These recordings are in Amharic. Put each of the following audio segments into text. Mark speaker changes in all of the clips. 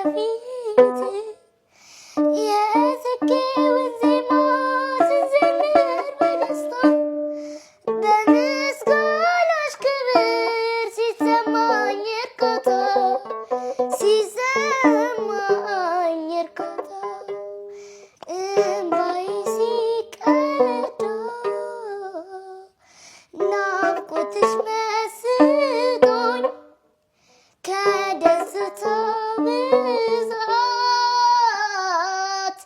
Speaker 1: ከፊት የዝጌውን ዜማ ስዘምር በደስታ በምስጋናሽ ክብር ሲሰማኝ እርካታ ሲሰማኝ እርካታ እምባዬ ሲቀዳ ናፍቆትሽ መስጦኝ ከደስታ ብዛት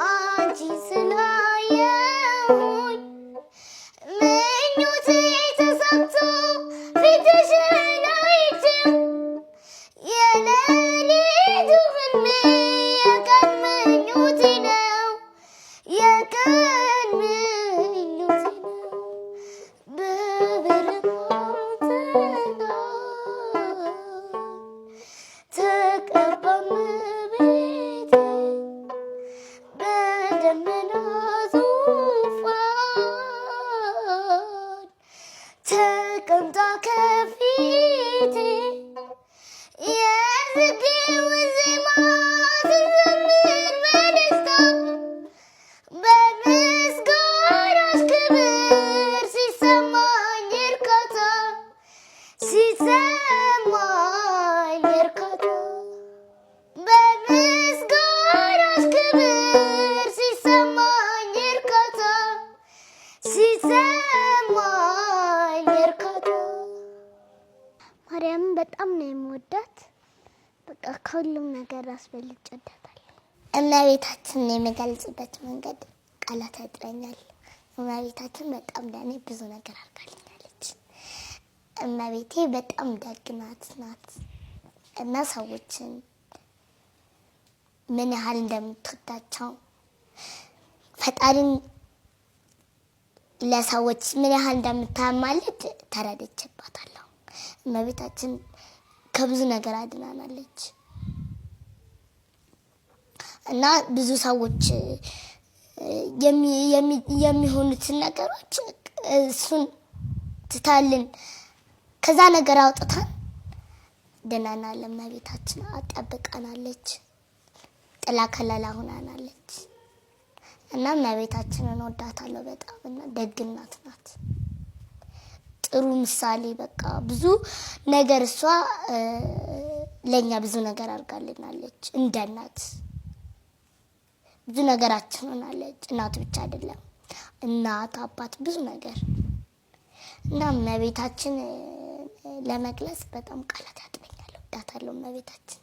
Speaker 1: አንቺን ስላየሁኝ ምኞቴ ተሳክቶ ፊትሽን አይቼው የሌሊቱ ህልሜ የቀን ምኞቴ ነው የቀን ምኞቴ ነው በብርሃን ተቀባም ቤቴ በደመና ዙፋን ተቀምጣ ከፊቴ የዝጌውን ዜማ ስዘምር በደስታ በምስጋናሽ ክብር ሲሰማኝ እርካታ ሲሰማኝ እርካታ በምስጋናሽ ክብር ሲሰማኝ እርካታ ሲሰማኝ እርካታ። ማርያምን በጣም ነው የምወዳት። በቃ ከሁሉም ነገር አስበልጬ እወዳታለሁ። እመቤታችንን የምገልጽበት መንገድ ቃላት ያጥረኛል። እመቤታችን በጣም ለእኔ ብዙ ነገር አድርጋልኛለች። እመቤቴ በጣም ደግ ናት እና ሰዎችን ምን ያህል እንደምትወዳቸው ፈጣሪን ለሰዎች ምን ያህል እንደምታማልድ ተረድቼባታለሁ። እመቤታችን ከብዙ ነገር አድናናለች እና ብዙ ሰዎች የሚሆኑትን ነገሮች እሱን ትታልን ከዛ ነገር አውጥታን ድናናል። እመቤታችን አጠብቃናለች፣ ጥላ ከለላ ሆናናለች እና እመቤታችንን እወዳታለሁ በጣም እና ደግ እናት ናት። ጥሩ ምሳሌ በቃ ብዙ ነገር እሷ ለኛ ብዙ ነገር አድርጋልናለች። እንደ እናት ብዙ ነገራችን ሆናለች። እናት ብቻ አይደለም እናት አባት ብዙ ነገር እና እመቤታችን ለመግለጽ በጣም ቃላት ያጥረኛል። እወዳታለሁ እመቤታችን።